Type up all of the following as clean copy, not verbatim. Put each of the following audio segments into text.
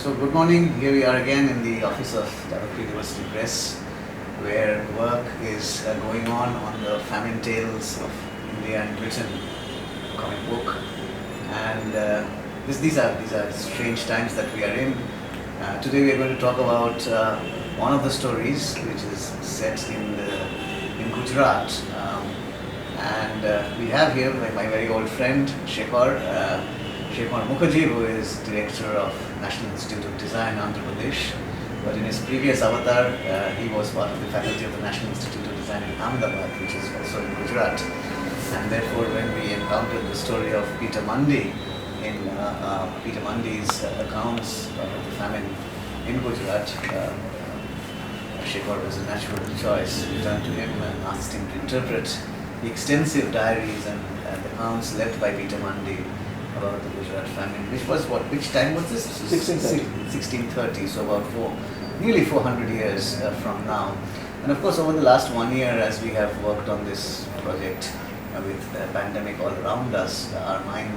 So good morning. Here we are again in the office of Tadok University Press, where work is going on the famine tales of India and Britain comic book, and these are strange times that we are in. Today we are going to talk about one of the stories, which is set in Gujarat, and we have here my very old friend Shekhar Mukherjee, who is director of National Institute of Design, Andhra Pradesh. But in his previous avatar, he was part of the faculty of the National Institute of Design in Ahmedabad, which is also in Gujarat. And therefore, when we encountered the story of Peter Mundy in Peter Mundy's accounts of the famine in Gujarat, Shekhar was a natural choice. We turned to him and asked him to interpret the extensive diaries and accounts left by Peter Mundy about the Gujarat famine, which time was this? 1630, so about nearly 400 years from now. And of course, over the last 1 year, as we have worked on this project with the pandemic all around us,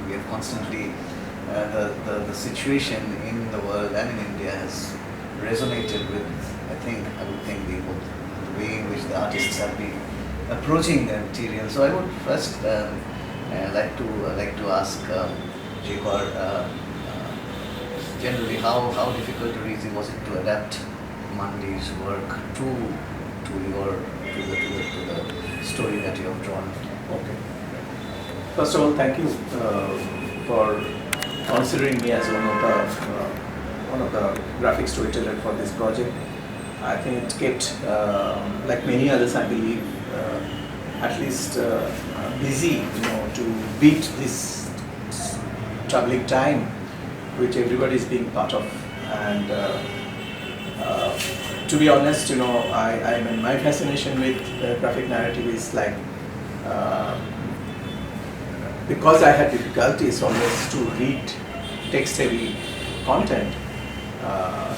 we have constantly, the situation in the world and in India has resonated with, I would think the way in which the artists have been approaching the material. So I would first like to ask Shekhar, generally how difficult or easy was it to adapt Mundy's work to the story that you have drawn? Okay. First of all, thank you for considering me as one of the graphic storyteller for this project. I think it kept, like many others, I believe, at least busy, to beat this troubling time, which everybody is being part of. And to be honest, my fascination with graphic narrative is like, because I had difficulties always to read text-heavy content,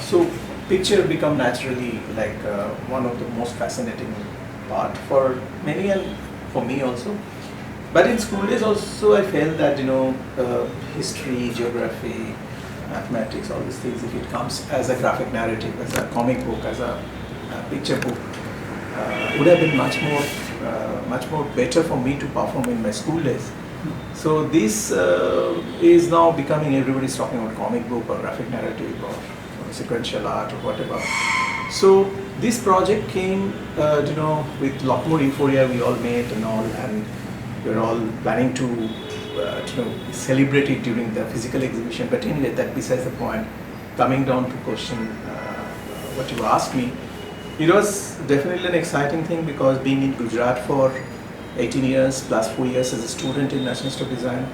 so picture become naturally like one of the most fascinating part for many and for me also. But in school days also I felt that history, geography, mathematics, all these things, if it comes as a graphic narrative, as a comic book, as a picture book, would have been much more better for me to perform in my school days. So this is now becoming, everybody's talking about comic book or graphic narrative or sequential art or whatever. So this project came, with a lot more euphoria we all made and all, and we're all planning to, celebrate it during the physical exhibition. But anyway, that besides the point. Coming down to question what you asked me, it was definitely an exciting thing because being in Gujarat for 18 years plus 4 years as a student in National Institute of Design,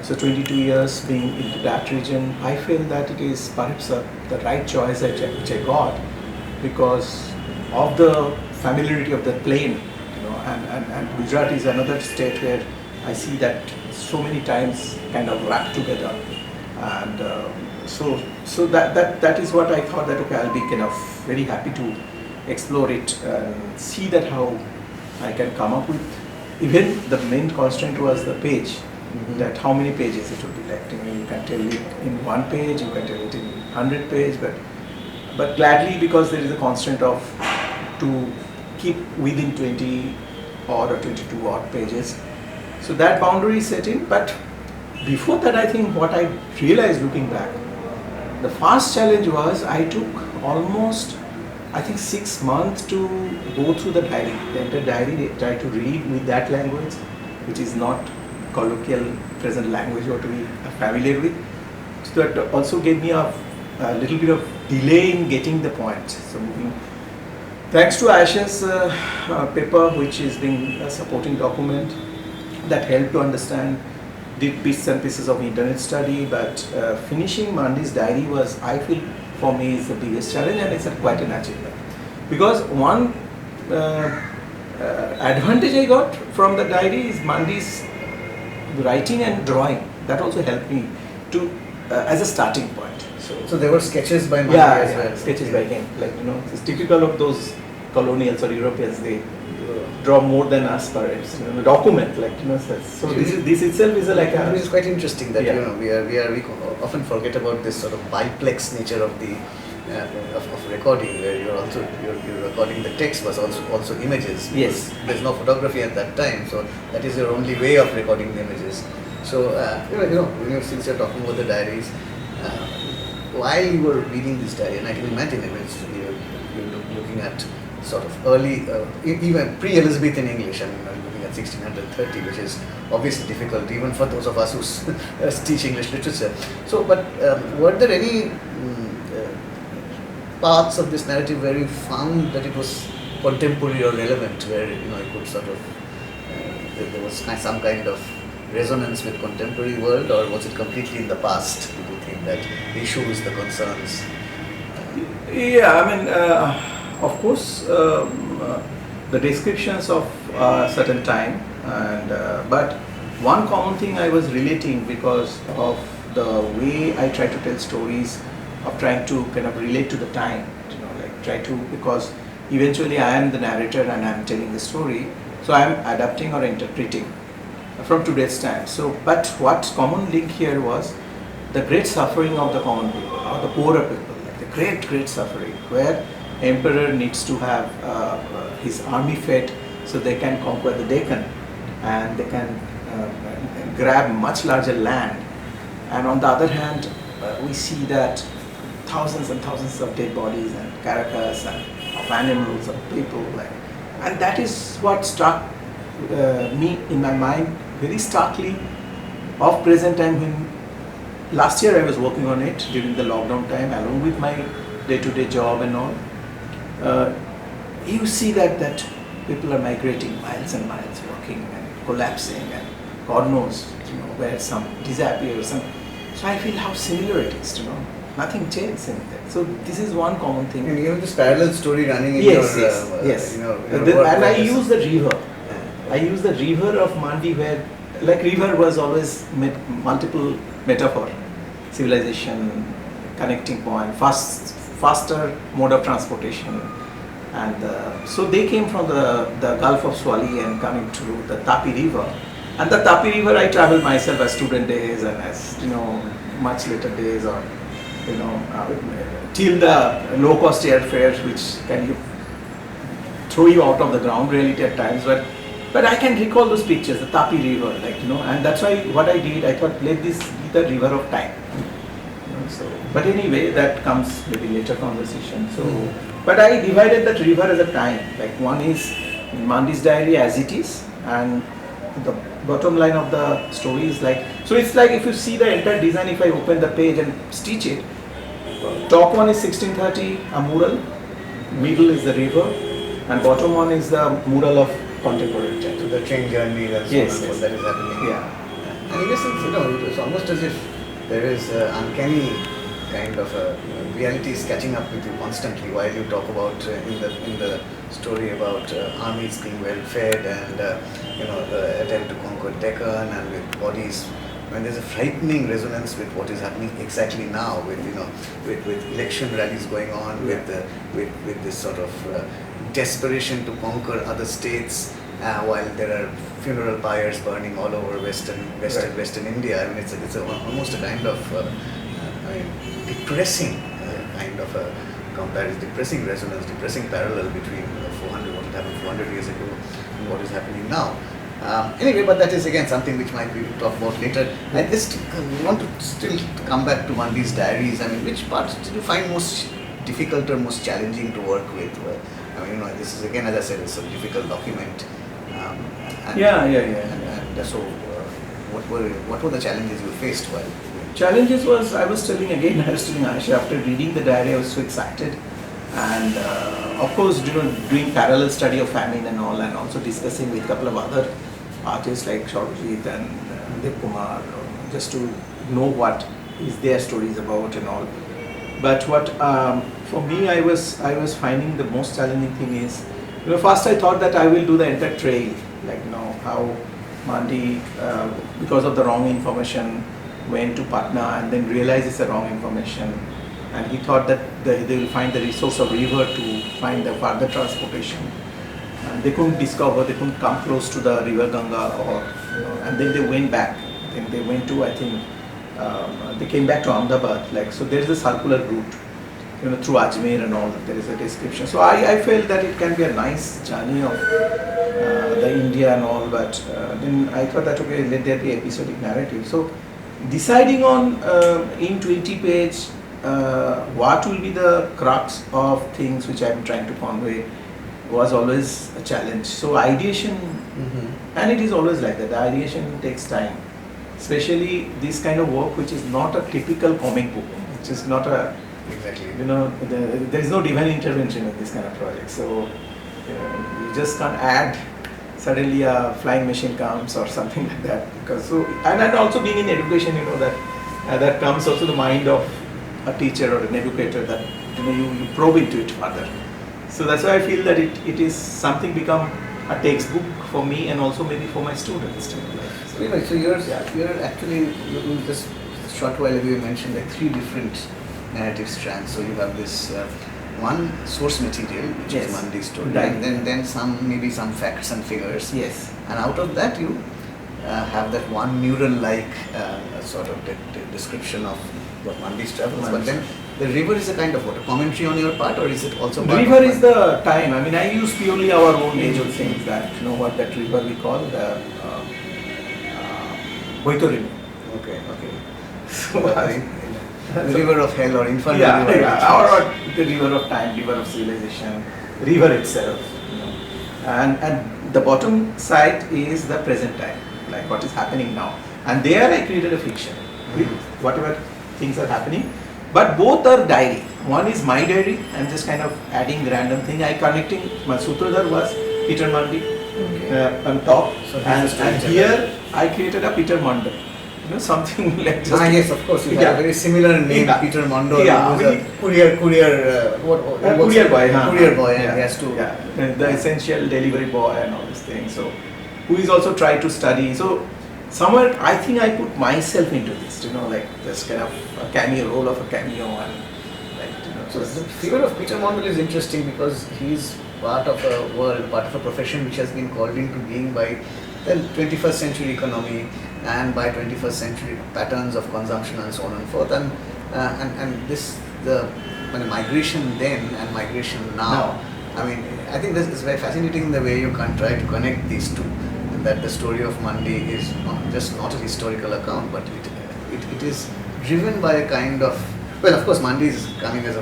so 22 years being into that region, I feel that it is perhaps the right choice which I got because of the familiarity of the plane, and Gujarat is another state where I see that so many times kind of wrapped together, and so that is what I thought that okay, I'll be kind of very happy to explore it and see that how I can come up with. Even the main constraint was the page. Mm-hmm. That how many pages it would be like. You can tell it in 1 page, you can tell it in 100 pages, but gladly, because there is a constraint of to keep within 20 odd or 22 odd pages. So that boundary is set in. But before that, I think what I realized looking back, the first challenge was I took almost, I think 6 months to go through the diary, the entire diary, try to read with that language, which is not colloquial present language what we are familiar with. So that also gave me a little bit of delay in getting the point. So thanks to Aisha's paper, which is being a supporting document that helped to understand the bits and pieces of internet study, but finishing Mundy's diary was, I feel, for me is the biggest challenge, and it's quite an achievement. Because one advantage I got from the diary is Mundy's writing and drawing. That also helped me to as a starting point. So there were sketches by Mundy as well. Sketches by him. Like it's typical of those colonials or Europeans. They draw more than us perhaps, document, like, so this itself is like a... It is quite interesting that, Yeah. we often forget about this sort of biplex nature of the of recording, where you're recording the text but also images. Yes. There's no photography at that time, so that is your only way of recording the images. So since you're talking about the diaries, while you were reading this diary, and I can imagine you're looking at sort of early, even pre-Elizabethan English. I mean, I'm looking at 1630, which is obviously difficult even for those of us who teach English literature. So, but were there any parts of this narrative where you found that it was contemporary or relevant, where you could sort of there was some kind of resonance with contemporary world, or was it completely in the past? Do you think that issues, the concerns? Yeah, I mean, of course, the descriptions of certain time, and but one common thing I was relating because of the way I try to tell stories, of trying to kind of relate to the time, because eventually I am the narrator and I am telling the story, so I am adapting or interpreting from today's time. So, but what common link here was the great suffering of the common people, or the poorer people, like the great suffering, where emperor needs to have his army fed so they can conquer the Deccan, and they can grab much larger land. And on the other hand, we see that thousands and thousands of dead bodies and carcass and of animals, of people, and that is what struck me in my mind very starkly of present time. When last year I was working on it during the lockdown time along with my day-to-day job and all, you see that people are migrating miles and miles, working and collapsing, and God knows where some disappears. And so I feel how similar it is, nothing changed in that. So this is one common thing. And you have this parallel story running in yes, your work, and I use the river. I use the river of Mandi, where like river was always multiple metaphor, civilization, connecting point, faster mode of transportation, and so they came from the Gulf of Swali and coming to the Tapi River. And the Tapi River I traveled myself as student days and as much later days, or till the low cost airfares which can throw you out of the ground reality at times, but I can recall those pictures, the Tapi River, and that's why what I did, I thought let this be the river of time. So, but anyway, that comes maybe later conversation. So, but I divided that river as a time. Like one is Mandi's diary as it is, and the bottom line of the story is like, so it's like if you see the entire design, if I open the page and stitch it, top one is 1630, a mural, middle is the river, and bottom one is the mural of contemporary time. So the train journey and so on, what that is happening. Yeah. And in a sense, it was almost as if there is uncanny kind of reality is catching up with you constantly while you talk about in the story about armies being well fed and the attempt to conquer Deccan and with bodies. When there's a frightening resonance with what is happening exactly now, with election rallies going on, with this sort of desperation to conquer other states, while there are funeral pyres burning all over Western India. I mean, it's almost a kind of depressing kind of a comparison, depressing resonance, depressing parallel between what happened 400 years ago and what is happening now. Anyway, but that is again something which might be talk about later. I just want to still come back to Mandi's diaries. I mean, which parts did you find most difficult or most challenging to work with? I mean, this is again, as I said, it's a difficult document. And so, what were the challenges you faced while? Challenges was, I was telling Ayesha, after reading the diary, I was so excited, and of course, doing parallel study of famine and all, and also discussing with a couple of other artists like Shorjit and Dev Kumar, just to know what is their stories about and all. But what for me, I was finding the most challenging thing is, first I thought that I will do the entire trail, how Mandi, because of the wrong information, went to Patna and then realized it's the wrong information, and he thought that they will find the resource of river to find the further transportation, and they couldn't discover, they couldn't come close to the river Ganga, or and then they went back. Then they went to, I think, they came back to Ahmedabad. Like, so there is a circular route, through Ajmer and all. There is a description. So I felt that it can be a nice journey of the India and all. But then I thought that, okay, let there be episodic narrative. So deciding on in 20 page what will be the crux of things which I am trying to convey was always a challenge. So ideation, and it is always like that. The ideation takes time, especially this kind of work which is not a typical comic book, which is not a, Exactly. there is no divine intervention in this kind of project. So you just can't add suddenly a flying machine comes or something like that. Because so, and also being in education, that comes also the mind of a teacher or an educator, that you probe into it further. So that's why I feel that it is something become a textbook for me, and also maybe for my students. So you're actually, you just short while ago you mentioned like 3 different narrative strands. So you have this one source material, which is Mandi's story, Right. and then maybe some facts and figures. Yes. And out of that you have that one mural-like sort of description of what Mandi's travels. But then the river is a kind of what, a commentary on your part, or is it also part River of is the time. I mean, I use purely our own age-old things, that what that river we call the Boitorini. Okay. So The river of hell or infernal river. or the river of time, river of civilization, river itself. And the bottom side is the present time, like what is happening now. And there I created a fiction with whatever things are happening. But both are diary. One is my diary. I'm just kind of adding random thing. I connecting. My sutradhar was Peter Mundi on top, So and here I created a Peter Mandal. Something like just. Yes, of course. You have a very similar name, Yeah. Peter Mondor. Yeah, Who is a courier boy. Courier boy, and he has to. The essential delivery boy and all these things. So, who is also try to study. So, somewhere I think I put myself into this. Like this kind of a cameo, role of a cameo, and like So the figure of Peter Mondal is interesting because he's part of a world, part of a profession which has been called into being by the 21st century economy and by 21st century patterns of consumption and so on and forth. And this, the migration then and migration now. I mean, I think this is very fascinating the way you can try to connect these two, and that the story of Mandi is not a historical account, but it is driven by a kind of, well, of course, Mandi is coming as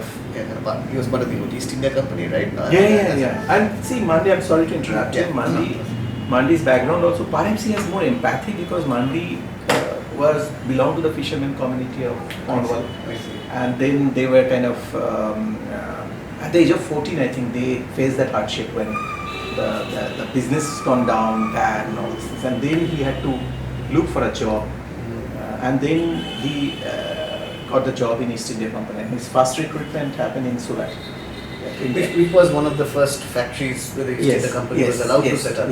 he was part of the East India Company, right? Yeah. And see, Mandi, I'm sorry to interrupt you. Mandi's background also, perhaps he has more empathy because Mandi belonged to the fisherman community of Cornwall. I see. And then they were kind of, at the age of 14, I think they faced that hardship when the business gone down bad and all this things. And then he had to look for a job. And then he got the job in East India Company. And his first recruitment happened in Surat. Which was one of the first factories where the East India Company was allowed to set up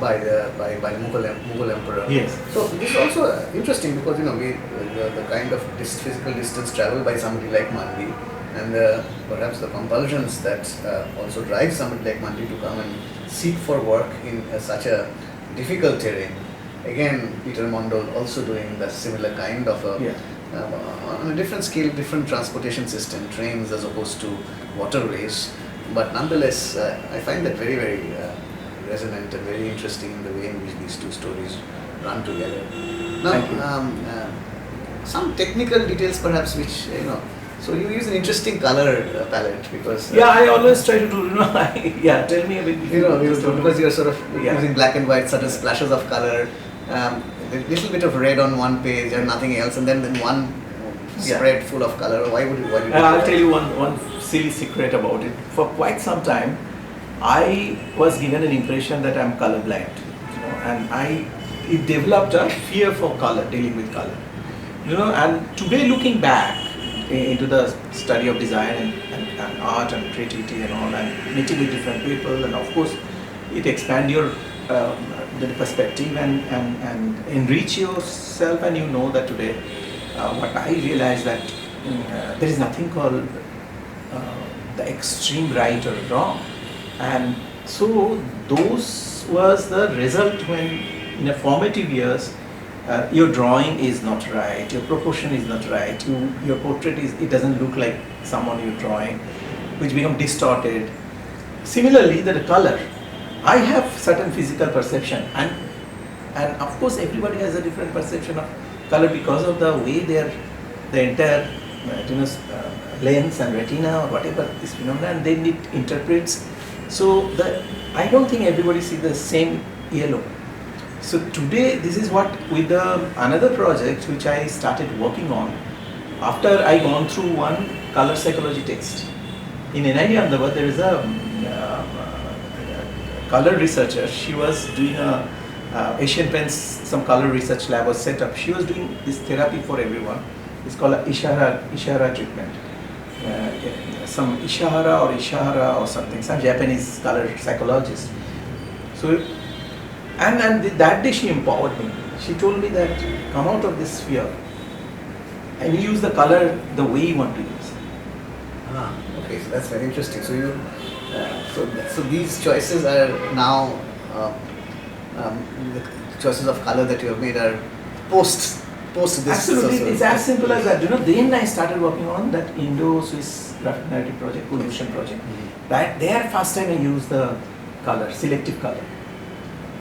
by the Mughal emperor. Yes. So this is also interesting because the kind of physical distance traveled by somebody like Mandi, and perhaps the compulsions that also drive somebody like Mandi to come and seek for work in such a difficult terrain. Again, Peter Mondal also doing the similar kind of on a different scale, different transportation system, trains as opposed to waterways. But nonetheless, I find that very, very resonant and very interesting in the way in which these two stories run together. Now, some technical details perhaps which, so you use an interesting color palette because... I always try to do, tell me a bit. Because you're sort of using black and white, certain splashes of color, a little bit of red on one page and nothing else, and then one spread full of color. Why would you do that? I'll tell you one silly secret about it. For quite some time, I was given an impression that I'm colorblind, and it developed a fear for color, dealing with color, and today looking back into the study of design and art and creativity and all, and meeting with different people, and of course it expand your the perspective and enrich yourself, and that today what I realized that there is nothing called the extreme right or wrong, and So those was the result when in a formative years your drawing is not right, your proportion is not right, your portrait is, it doesn't look like someone you're drawing, which become distorted. Similarly, the color, I have certain physical perception, and of course everybody has a different perception of color because of the way the entire lens and retina or whatever is phenomenon, then it interprets. So I don't think everybody sees the same yellow. So today this is what with another project which I started working on after I gone through one color psychology text. In NIT Ahmedabad there is a color researcher. She was doing a Asian Paints, some color research lab was set up. She was doing this therapy for everyone. It's called a Ishihara treatment. Some Ishihara or something, some Japanese color psychologist. So, and that day she empowered me. She told me that come out of this fear and use the color the way you want to use. Okay, so that's very interesting. So you, so these choices are now the choices of color that you have made are post this. Absolutely, it's as simple as that. Then I started working on that Indo-Swiss graphic narrative project, Pollution project. That there first time I used the color, selective color.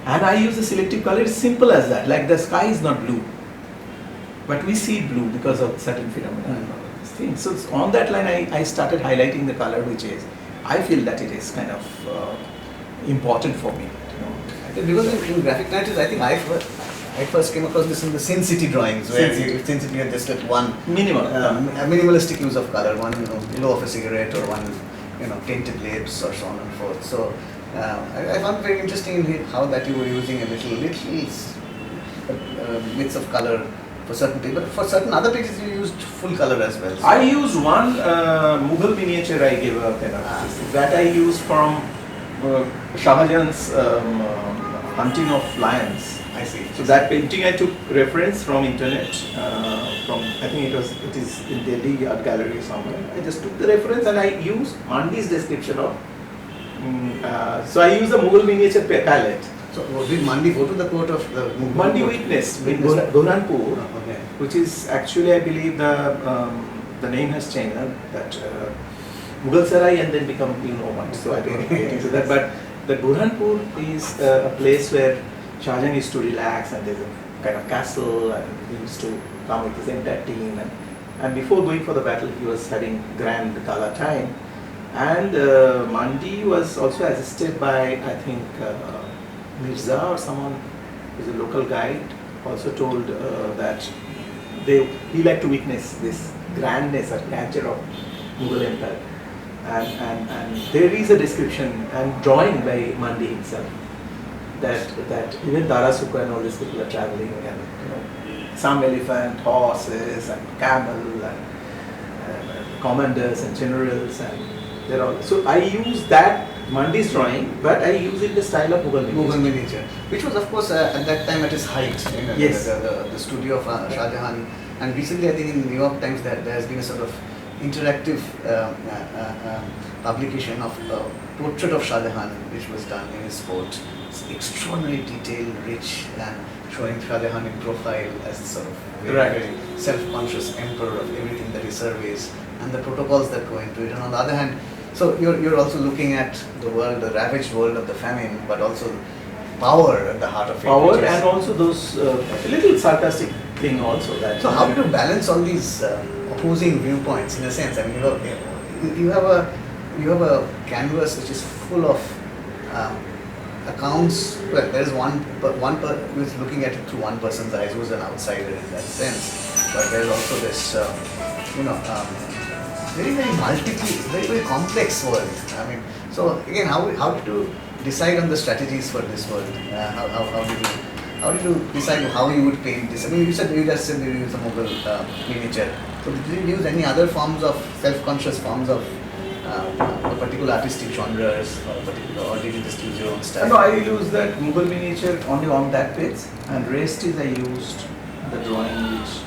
And I use the selective color, it's simple as that. Like the sky is not blue, but we see blue because of certain phenomena and all these things. So on that line, I started highlighting the color, which is, I feel that it is kind of important for me. Because in graphic narratives, I think I first came across this in the Sin City drawings, where Sin City had just like one a minimalistic use of color, one glow of a cigarette or one tinted lips or so on and forth. So I found it very interesting in how that you were using a little bits of color for certain people, but for certain other pictures you used full color as well. So I used one Mughal miniature I gave up that I used from Shah Jahan's Hunting of Lions. I see. So that painting I took reference from internet, from I think it is in Delhi Art Gallery somewhere. I just took the reference and I used Mandi's description of. So I used the Mughal miniature palette. So did Mandi go to the court of the Mughal? Mandi witnessed with Burhanpur, which is actually I believe the name has changed. That Mughal Sarai and then become one. So I don't want to get into that, but the Burhanpur is a place where Shah Jahan used to relax, and there's a kind of castle, and he used to come with his entire team, and before going for the battle he was having grand gala time, and Mandi was also assisted by I think Mirza or someone who's a local guide, also told that he liked to witness this grandness or grandeur of Mughal Empire. And there is a description and drawing by Mandi himself that even Darasuka and all these people are traveling, and some elephant, horses and camel and commanders and generals, and they're all. So I use that Mandi's drawing, but I use it in the style of Mughal miniature, which was of course at that time at its height. Yes. The studio of Shah Jahan, and recently I think in New York Times there has been a sort of interactive publication of a portrait of Shah Jahan, which was done in his court. It's extraordinarily detailed, rich, and showing Shah Jahan in profile as sort of very self-conscious emperor of everything that he surveys, and the protocols that go into it. And on the other hand, so you're also looking at the world, the ravaged world of the famine, but also power at the heart of it. Power and also those little sarcastic thing also. That so how do you balance all these opposing viewpoints in a sense? I mean, you have a canvas which is full of accounts. Well, there is one who is looking at it through one person's eyes, who is an outsider in that sense. But there is also this, very very complex world. I mean, so again, how did you decide on the strategies for this world? How did you decide how you would paint this? I mean, you just said you use a Mughal miniature. So did you use any other forms of self-conscious forms of a particular artistic genres or did you just use your own style? No, I used that Mughal miniature only on that page, and rest is I used the drawing which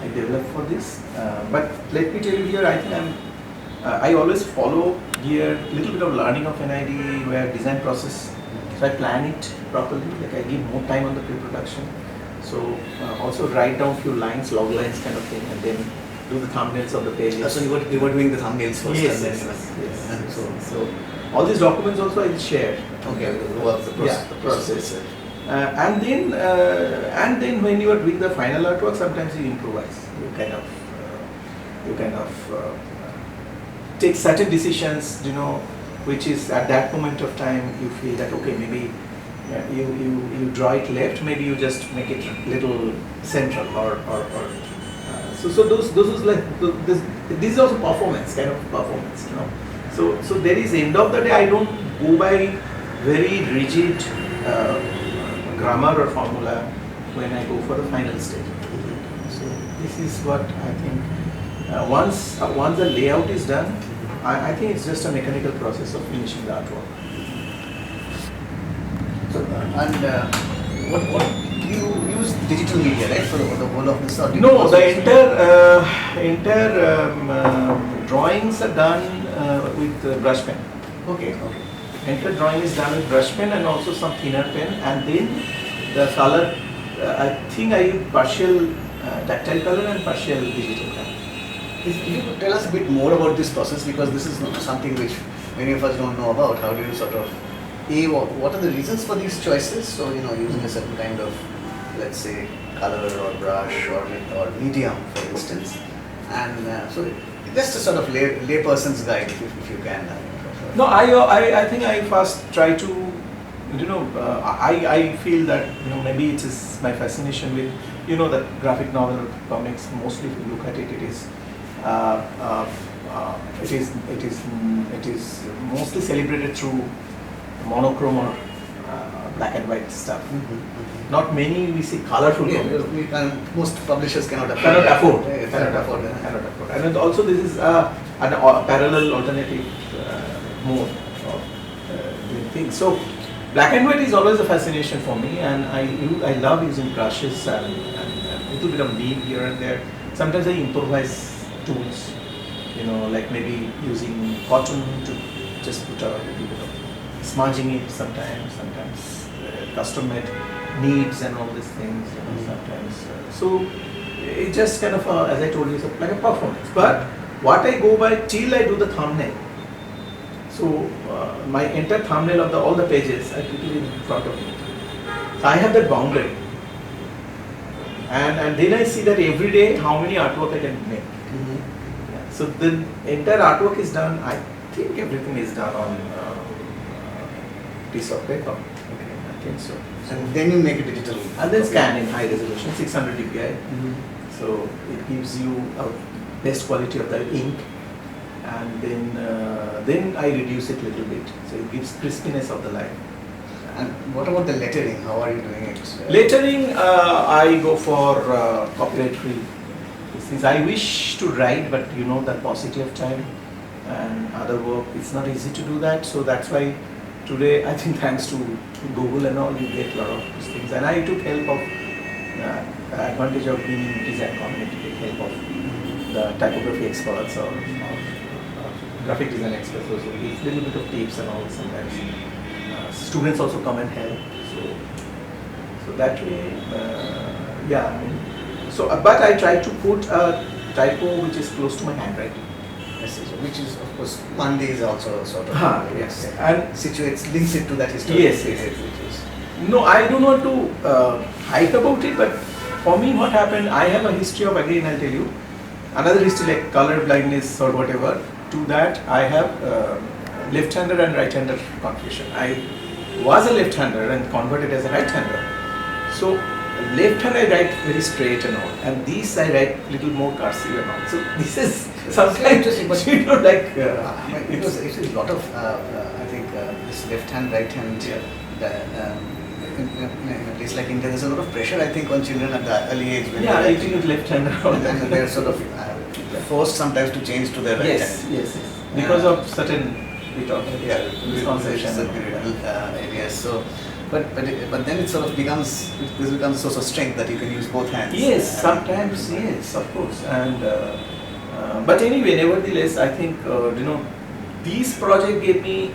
I developed for this. But let me tell you here, I think I always follow here little bit of learning of NID where design process. So I plan it properly. Like I give more time on the pre-production. So also write down few lines, log lines kind of thing, and then do the thumbnails of the pages. So you were doing the thumbnails first. Yes, and yes, then, yes. So all these documents also I share. Okay, the process. The process. And then when you are doing the final artwork, sometimes you improvise. You kind of take certain decisions, which is at that moment of time you feel that okay, maybe you draw it left, maybe you just make it little central or so those is like this is also performance, kind of performance, So there is end of the day I don't go by very rigid grammar or formula when I go for the final stage. So this is what I think. Once the layout is done, I think it's just a mechanical process of finishing the artwork. So, what you use digital media, right, for the whole of this? Or No, the entire drawings are done with brush pen. Okay. Entire drawing is done with brush pen and also some thinner pen, and then the color. I think I use partial tactile color and partial digital color. If you could tell us a bit more about this process, because this is something which many of us don't know about. How do you sort of, what are the reasons for these choices? So, using a certain kind of, let's say, color or brush or medium, for instance. And so just a sort of layperson's guide, if you can. No, I think I first try to, I feel that, maybe it is my fascination with, the graphic novel comics. Mostly, if you look at it, it is mostly celebrated through monochrome or black and white stuff. Not many we see colorful comics. Most publishers cannot afford. Cannot afford. And also this is a parallel alternative mode of doing things. So black and white is always a fascination for me, and I love using brushes and a little bit of needle here and there. Sometimes I improvise tools, like maybe using cotton to just put a little bit of smudging it sometimes custom made needs and all these things, sometimes. So it just kind of, as I told you, it's like a performance. But what I go by till I do the thumbnail. So my entire thumbnail of all the pages I put it in front of me. So I have that boundary. And then I see that every day how many artwork I can make. So the entire artwork is done. I think everything is done on piece of paper. I think so. And then you make it digital. And then scan in high resolution, 600 dpi. So it gives you a best quality of the ink, and then I reduce it a little bit. So it gives crispiness of the line. And what about the lettering? How are you doing it? Lettering, I go for copyright free. Since I wish to write, but the paucity of time and other work, it's not easy to do that. So that's why today, I think thanks to Google and all, you get a lot of these things. And I took help of advantage of being in design community, take help of the typography experts or graphic design experts also. Give little bit of tips and all sometimes. Students also come and help. So that way, but I try to put a typo which is close to my handwriting. Which is, of course, Monday is also sort of yes, and links it to that history. Yes. No, I don't want to hype about it, but for me, what happened, I have a history of, again, I'll tell you, another history like color blindness or whatever. To that, I have left-hander and right-hander confusion. I was a left-hander and converted as a right-hander. So left hand I write very straight and all, and these I write little more cursive and all. So this is something interesting, but like it's a lot of I think this left hand, right hand. In a place like India, there's a lot of pressure, I think, on children at the early age. I think it's left-hander. And they're sort of forced sometimes to change to their right hand. Yes. Because of certain bit of misconception areas. So, but then it sort of becomes a source of strength that you can use both hands. Yes, sometimes yes, of course, and But anyway, nevertheless, I think these project gave me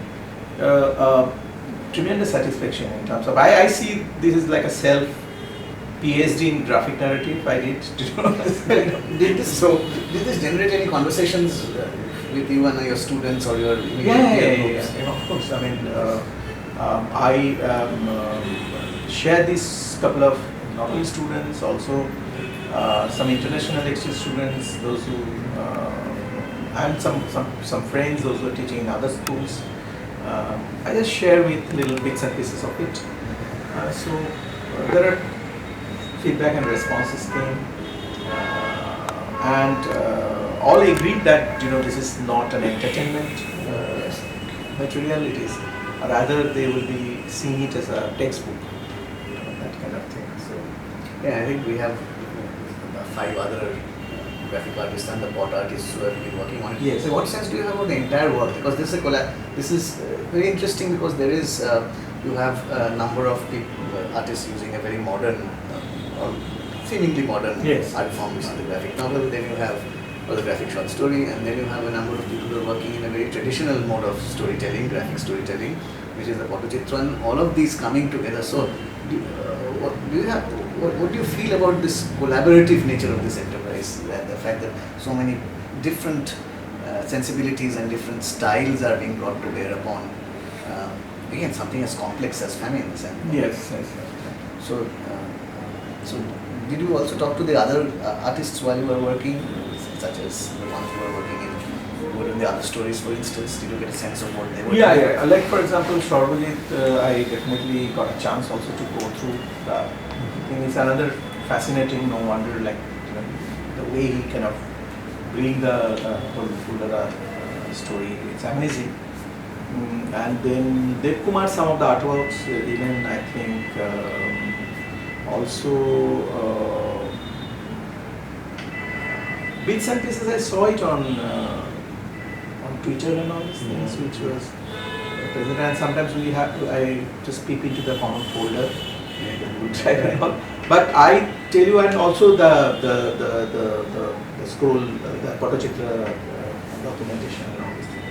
tremendous satisfaction in terms of I see this is like a self PhD in graphic narrative I did. Did this did this generate any conversations with you and your students or your Yeah, of course. I mean, I share this couple of novel students, also some international exchange students, those who and some friends, those who are teaching in other schools. I just share with little bits and pieces of it. So there are feedback and responses came, and all agreed that this is not an entertainment material. It is rather they will be seeing it as a textbook, that kind of thing. So yeah, I think we have 5 other graphic artists and the pot artists who have been working on it. Yes. So what sense do you have of the entire work? Because this is this is very interesting because there is you have a number of artists using a very modern or seemingly modern Yes. art form, which is the graphic novel. Then you have the graphic short story, and then you have a number of people who are working in a very traditional mode of storytelling, graphic storytelling, which is the Patachitra. All of these coming together. So, what do you feel about this collaborative nature of this enterprise? That the fact that so many different sensibilities and different styles are being brought to bear upon again something as complex as famines. And yes. So, so did you also talk to the other artists while you were working, such as the ones who were working in the other stories, for instance? Did you get a sense of what they were doing? Yeah. Like for example, Shorvajit, I definitely got a chance also to go through. I think it's another fascinating. No wonder, like the way he kind of bring the whole Fulara story. It's amazing. And then Dev Kumar, some of the artworks, even I think also bits and pieces. I saw it on Twitter and all these things, which was present. And sometimes I just peep into the common folder, the Google Drive and all. But I tell you, and also the scroll, the Patachitra documentation and all these things.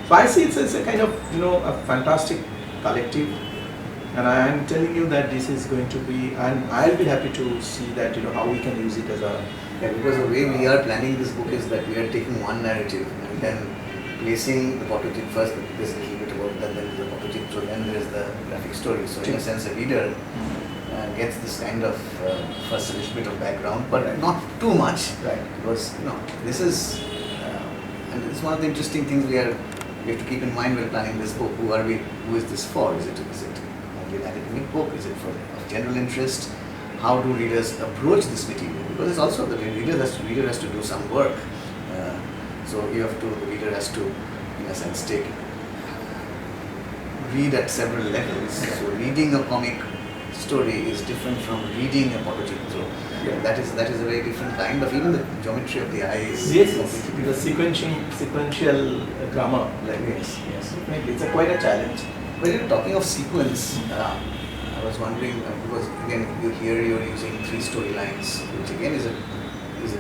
So I see it's a kind of a fantastic collective, and I am telling you that this is going to be, and I'll be happy to see that how we can use it as a. Yeah, because the way we are planning this book is that we are taking one narrative and then placing the Patachitra first, there's a little bit about that, then there's the Patachitra, then there's the graphic story. So in a sense, a reader gets this kind of first a little bit of background, but not too much. Right. Because this is, and it's one of the interesting things we have to keep in mind when planning this book. Who are we? Who is this for? Is it only an academic book? Is it for of general interest? How do readers approach this material? Because it's also the reader has to do some work. So the reader has to, in a sense, read at several levels. So reading a comic story is different from reading a Patachitra. Yeah. That is a very different kind of, even the geometry of the eyes. Yes, because sequential grammar, like Yes. definitely, it's quite a challenge. When you're talking of sequence, I was wondering, because again, you're using 3 storylines, which again is a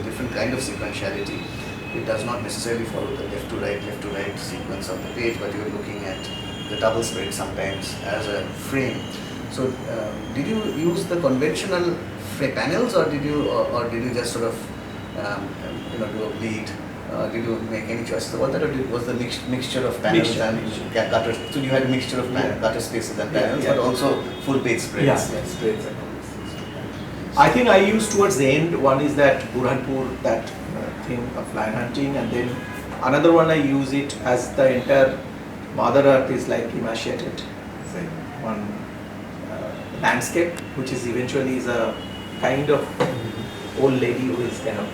different kind of sequentiality. It does not necessarily follow the left to right sequence of the page, but you're looking at the double spread sometimes as a frame. So, did you use the conventional panels, or did you just sort of do a bleed? Did you make any choices about that, or was the mixture of panels and gutters? So you had a mixture of gutter spaces and panels, but also full page spreads. Yeah, spreads and all these things. I think I used towards the end. One is that Burhanpur, that thing of lion hunting, and then another one I use it as the entire mother earth is like emaciated. Say one landscape, which is eventually is a kind of old lady who is kind of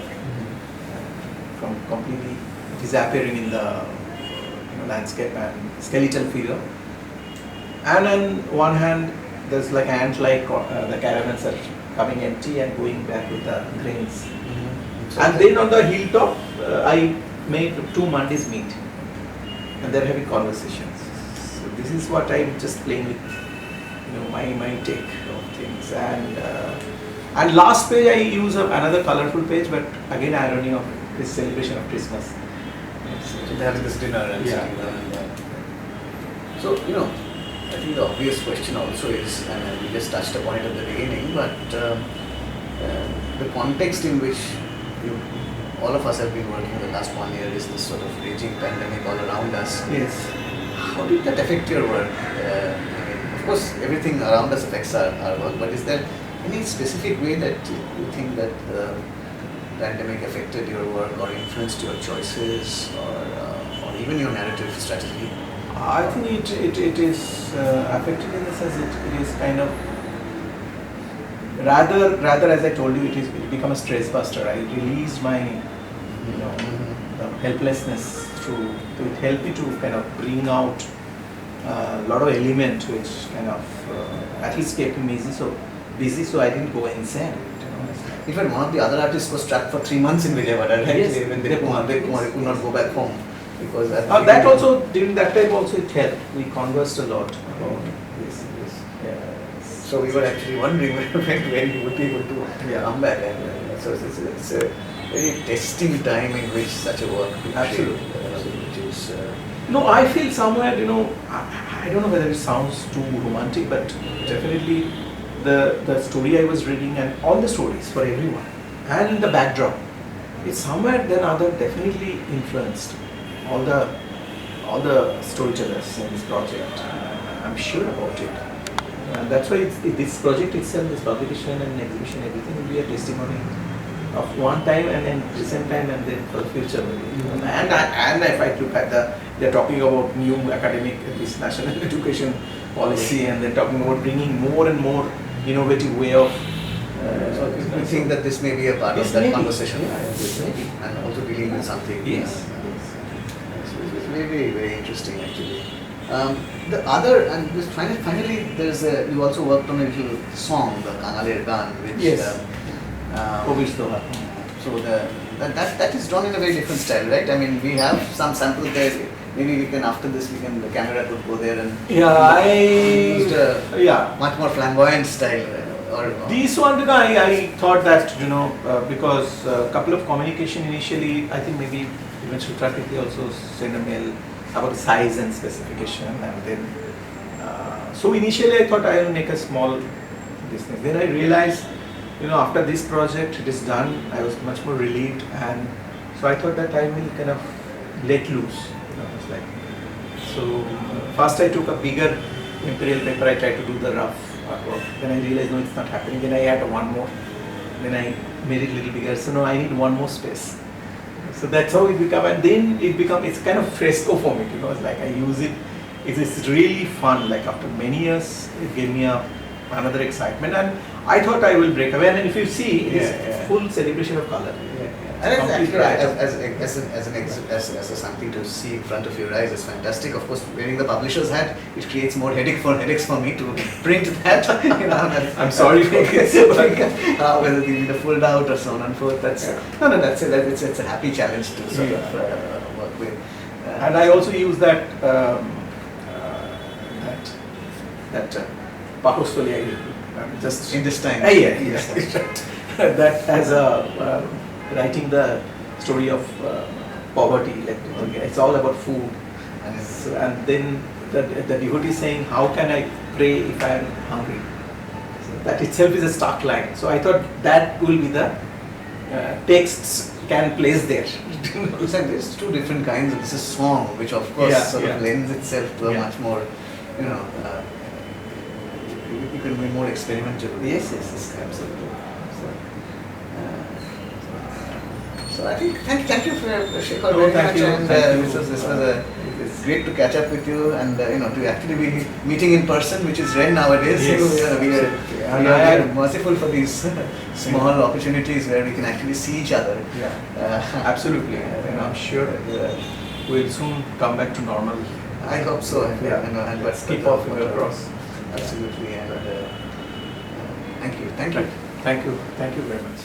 from completely disappearing in the landscape, and skeletal figure. And on one hand, there's like ant-like the caravans are coming empty and going back with the grains. And then on the hilltop, I made 2 mandis meet, and they're having conversations. So this is what I'm just playing with, my take of things. And last page I use another colorful page, but again irony of this celebration of Christmas. So they're having this dinner and Yeah. sitting down and so, I think the obvious question also is, and we just touched upon it at the beginning, but the context in which all of us have been working in the last 1 year is this sort of raging pandemic all around us. Yes. How did that affect your work? Of course, everything around us affects our work, but is there any specific way that you think that the pandemic affected your work or influenced your choices or even your narrative strategy? I think it is affected in the sense it is kind of rather as I told you, it become a stress buster. I released my the helplessness through it helped me to kind of bring out a lot of element which kind of at least kept me busy so I didn't go insane. In fact, one of the other artists was trapped for 3 months in Vijayawada, right? Yes, When they could not go back home because that also during that time also it helped. We conversed a lot about this. So we were actually wondering when you would be able to come back, and so it's a very testing time in which such a work could Absolutely. shape, which is No, I feel somewhere, I don't know whether it sounds too romantic, but definitely the story I was reading and all the stories for everyone and the backdrop, it's somewhere then other definitely influenced all the storytellers in this project. I'm sure about it. And that's why this project itself, this publication and exhibition, everything will be a testimony of one time and then recent time and then for the future. And if I look at they're talking about new academic, this national education policy, and they're talking about bringing more and more innovative way of. so you think that this may be a part Yes, of that maybe. conversation, Yes, maybe. and also dealing with something. Yes. It's very, very interesting actually. The other, and this finally there's you also worked on a little song, the Kanaler Gan, which Yes. Kobir Stoha. so that is drawn in a very different style, right? I mean, we have some samples there. Maybe we can, after this, the camera could go there and used a much more flamboyant style. Or This one, I thought that, because a couple of communication initially, I think maybe even Sutra Kriti also sent a mail about size and specification, and then, so initially I thought I will make a small business. Then I realized, after this project it is done, I was much more relieved, and so I thought that I will kind of let loose. It's like, so first I took a bigger imperial paper, I tried to do the rough artwork. Then I realized no, it's not happening. Then I had one more. Then I made it a little bigger. So no, I need one more space. So that's how it became, and then it's kind of fresco for me, because like I use it. It's really fun. Like after many years, it gave me another excitement, and I thought I will break away. And if you see, it's full celebration of color. And it's Complete actually, as a something to see in front of your eyes is fantastic. Of course, wearing the publisher's hat, it creates more headaches for me to print that. I'm sorry for this. Whether it be the fold out or so on and forth. That's it's a happy challenge to sort of work with. And I also use that Pakostoli just in this time. yes. That as a writing the story of poverty, like it's all about food, and then the devotee is saying, how can I pray if I am hungry? So that itself is a stark line. So I thought that will be the texts can place there. There's two different kinds. This is song, which of course of lends itself to a much more, you can be more experimental. Yes, absolutely. So I think thank you for Shekhar No, very thank much, you. and Thank you. this was it's great to catch up with you, and to actually be meeting in person, which is rare nowadays. Yes, We and are merciful for these small opportunities where we can actually see each other. Absolutely, and I'm sure that we'll soon come back to normal. I hope so. And Let's keep our finger crossed. Absolutely, and thank you. Thank you very much.